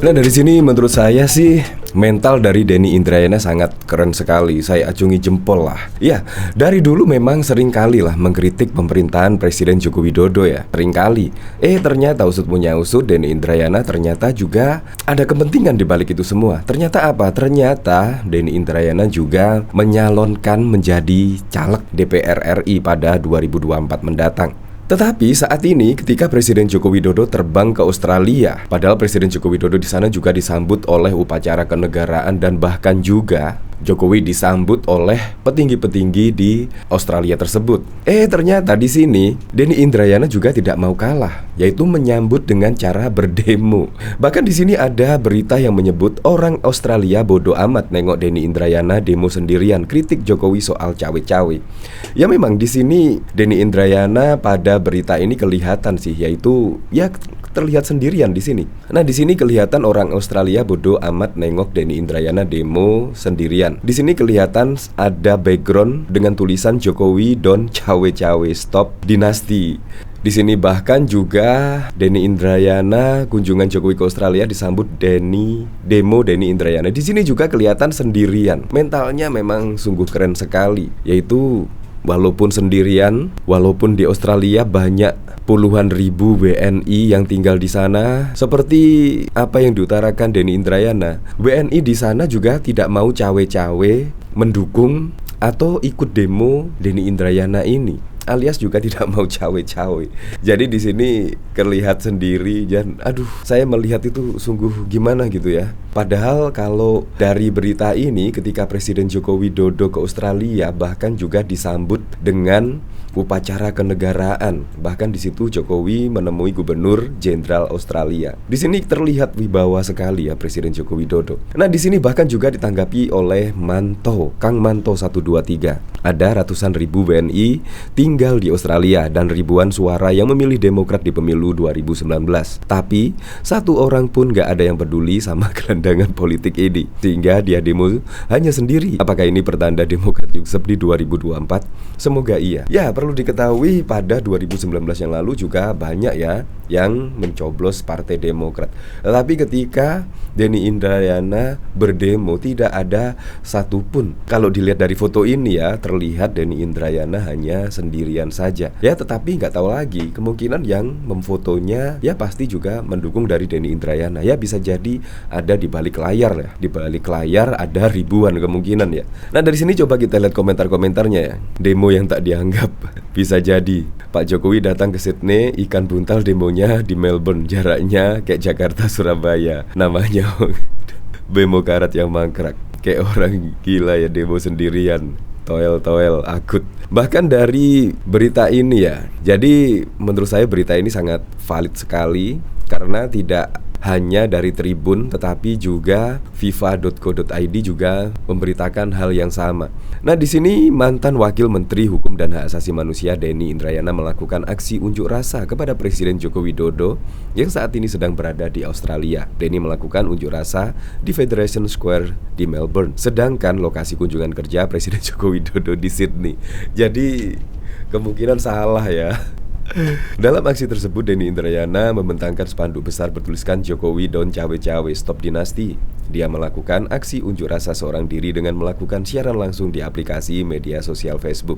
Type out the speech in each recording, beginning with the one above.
Nah dari sini menurut saya sih mental dari Denny Indrayana sangat keren sekali. Saya acungi jempol lah. Ya, dari dulu memang sering kali lah mengkritik pemerintahan Presiden Joko Widodo ya. Sering kali. Ternyata usut punya usut, Denny Indrayana ternyata juga ada kepentingan di balik itu semua. Ternyata apa? Ternyata Denny Indrayana juga menyalonkan menjadi caleg DPR RI pada 2024 mendatang. Tetapi saat ini ketika Presiden Joko Widodo terbang ke Australia, padahal Presiden Joko Widodo di sana juga disambut oleh upacara kenegaraan dan bahkan juga Jokowi disambut oleh petinggi-petinggi di Australia tersebut. Ternyata di sini Denny Indrayana juga tidak mau kalah, yaitu menyambut dengan cara berdemo. Bahkan di sini ada berita yang menyebut orang Australia bodoh amat nengok Denny Indrayana demo sendirian, kritik Jokowi soal cawe-cawe. Ya memang di sini Denny Indrayana pada berita ini kelihatan sih, yaitu ya terlihat sendirian di sini. Nah, di sini kelihatan orang Australia bodoh amat nengok Denny Indrayana demo sendirian. Di sini kelihatan ada background dengan tulisan Jokowi don cawe-cawe stop dinasti. Di sini bahkan juga Denny Indrayana kunjungan Jokowi ke Australia disambut demo Denny Indrayana. Di sini juga kelihatan sendirian. Mentalnya memang sungguh keren sekali, yaitu walaupun sendirian, walaupun di Australia banyak puluhan ribu WNI yang tinggal di sana, seperti apa yang diutarakan Denny Indrayana, WNI di sana juga tidak mau cawe-cawe mendukung atau ikut demo Denny Indrayana ini, alias juga tidak mau cawe-cawe. Jadi di sini terlihat sendiri dan saya melihat itu sungguh gimana gitu ya. Padahal kalau dari berita ini ketika Presiden Joko Widodo ke Australia bahkan juga disambut dengan upacara kenegaraan. Bahkan di situ Jokowi menemui Gubernur Jenderal Australia. Di sini terlihat wibawa sekali ya Presiden Joko Widodo. Nah, di sini bahkan juga ditanggapi oleh Kang Manto 123. Ada ratusan ribu WNI tinggal di Australia dan ribuan suara yang memilih Demokrat di pemilu 2019. Tapi satu orang pun gak ada yang peduli sama gelandangan politik ini, sehingga dia demo hanya sendiri. Apakah ini pertanda Demokrat nyungsep di 2024? Semoga iya. Ya, perlu diketahui pada 2019 yang lalu juga banyak ya yang mencoblos Partai Demokrat. Tetapi ketika Denny Indrayana berdemo tidak ada satupun. Kalau dilihat dari foto ini ya, terlihat Denny Indrayana hanya sendirian saja. Ya, tetapi nggak tahu lagi, kemungkinan yang memfotonya ya pasti juga mendukung dari Denny Indrayana. Ya bisa jadi ada di balik layar ya. Di balik layar ada ribuan kemungkinan ya. Nah, dari sini coba kita lihat komentar-komentarnya ya. Demo yang tak dianggap. Bisa jadi Pak Jokowi datang ke Sydney, ikan buntal demonya di Melbourne, jaraknya kayak Jakarta Surabaya. Namanya Bemo Karat yang mangkrak. Kayak orang gila ya demo sendirian. Toel akut. Bahkan dari berita ini ya, jadi menurut saya berita ini sangat valid sekali karena tidak hanya dari Tribun tetapi juga FIFA.co.id juga memberitakan hal yang sama. Nah, di sini mantan Wakil Menteri Hukum dan Hak Asasi Manusia Denny Indrayana melakukan aksi unjuk rasa kepada Presiden Joko Widodo yang saat ini sedang berada di Australia. Denny melakukan unjuk rasa di Federation Square di Melbourne, sedangkan lokasi kunjungan kerja Presiden Joko Widodo di Sydney. Jadi kemungkinan salah ya. Dalam aksi tersebut Denny Indrayana membentangkan spanduk besar bertuliskan Jokowi don cawe-cawe stop dinasti. Dia melakukan aksi unjuk rasa seorang diri dengan melakukan siaran langsung di aplikasi media sosial Facebook.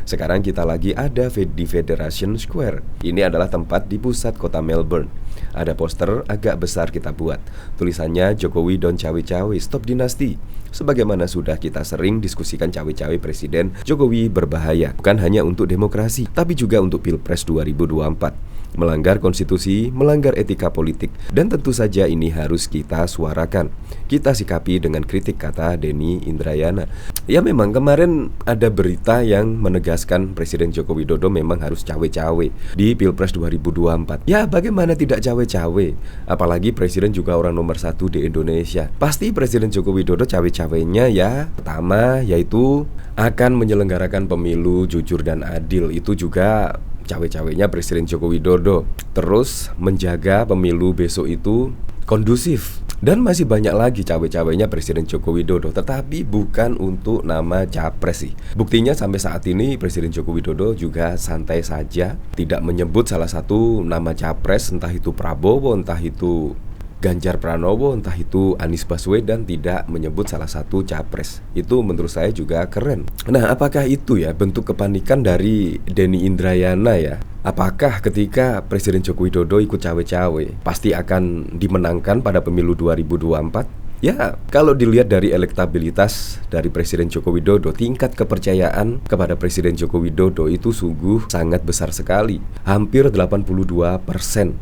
Sekarang kita lagi ada di Federation Square. Ini adalah tempat di pusat kota Melbourne. Ada poster agak besar kita buat. Tulisannya Jokowi don cawe-cawe stop dinasti. Sebagaimana sudah kita sering diskusikan, cawe-cawe Presiden Jokowi berbahaya. Bukan hanya untuk demokrasi, tapi juga untuk Pilpres 2024. Melanggar konstitusi, melanggar etika politik, dan tentu saja ini harus kita suarakan. Kita sikapi dengan kritik, kata Denny Indrayana. Ya memang kemarin ada berita yang menegaskan Presiden Joko Widodo memang harus cawe-cawe di Pilpres 2024. Ya bagaimana tidak cawe-cawe? Apalagi Presiden juga orang nomor 1 di Indonesia. Pasti Presiden Joko Widodo cawe-cawenya ya pertama yaitu akan menyelenggarakan pemilu jujur dan adil. Itu juga cawe-cawenya Presiden Joko Widodo. Terus menjaga pemilu besok itu kondusif. Dan masih banyak lagi cawe-cawenya Presiden Joko Widodo, tetapi bukan untuk nama capres sih. Buktinya sampai saat ini Presiden Joko Widodo juga santai saja, tidak menyebut salah satu nama capres, entah itu Prabowo, entah itu Ganjar Pranowo, entah itu Anies Baswedan tidak menyebut salah satu capres. Itu menurut saya juga keren. Nah, apakah itu ya bentuk kepanikan dari Denny Indrayana ya? Apakah ketika Presiden Joko Widodo ikut cawe-cawe pasti akan dimenangkan pada pemilu 2024? Ya, kalau dilihat dari elektabilitas dari Presiden Joko Widodo, tingkat kepercayaan kepada Presiden Joko Widodo itu sungguh sangat besar sekali. Hampir 82%,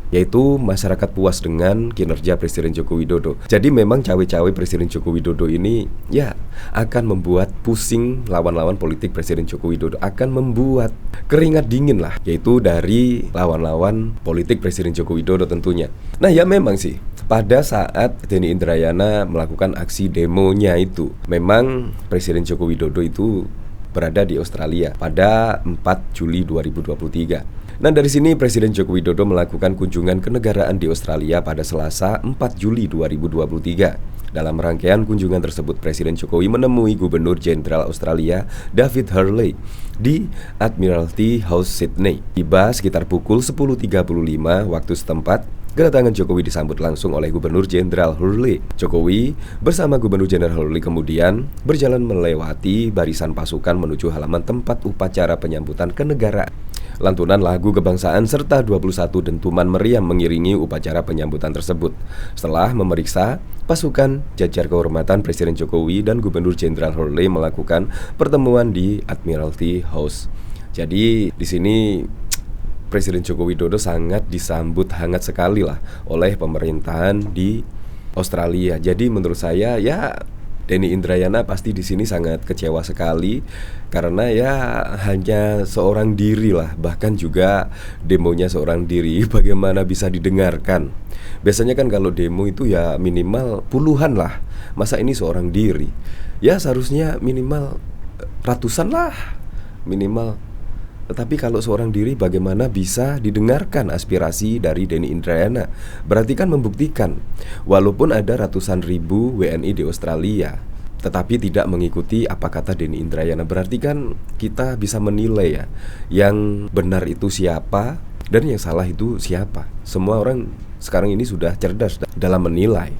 yaitu masyarakat puas dengan kinerja Presiden Joko Widodo. Jadi memang cawe-cawe Presiden Joko Widodo ini ya akan membuat pusing lawan-lawan politik Presiden Joko Widodo, akan membuat keringat dingin lah, yaitu dari lawan-lawan politik Presiden Joko Widodo tentunya. Nah ya memang sih, pada saat Denny Indrayana melakukan aksi demonya itu, memang Presiden Joko Widodo itu berada di Australia pada 4 Juli 2023. Nah dari sini Presiden Joko Widodo melakukan kunjungan kenegaraan di Australia pada Selasa 4 Juli 2023. Dalam rangkaian kunjungan tersebut, Presiden Jokowi menemui Gubernur Jenderal Australia David Hurley di Admiralty House, Sydney. Tiba sekitar pukul 10.35 waktu setempat. Kedatangan Jokowi disambut langsung oleh Gubernur Jenderal Hurley. Jokowi bersama Gubernur Jenderal Hurley kemudian berjalan melewati barisan pasukan menuju halaman tempat upacara penyambutan kenegaraan. Lantunan lagu kebangsaan serta 21 dentuman meriam mengiringi upacara penyambutan tersebut. Setelah memeriksa, pasukan jajar kehormatan Presiden Jokowi dan Gubernur Jenderal Hurley melakukan pertemuan di Admiralty House. Jadi di sini Presiden Joko Widodo sangat disambut hangat sekali lah oleh pemerintahan di Australia. Jadi menurut saya ya Denny Indrayana pasti di sini sangat kecewa sekali karena ya hanya seorang diri lah, bahkan juga demonya seorang diri. Bagaimana bisa didengarkan? Biasanya kan kalau demo itu ya minimal puluhan lah. Masa ini seorang diri? Ya seharusnya minimal ratusan lah minimal. Tetapi kalau seorang diri bagaimana bisa didengarkan aspirasi dari Denny Indrayana? Berarti kan membuktikan walaupun ada ratusan ribu WNI di Australia tetapi tidak mengikuti apa kata Denny Indrayana, berarti kan kita bisa menilai ya yang benar itu siapa dan yang salah itu siapa. Semua orang sekarang ini sudah cerdas dalam menilai.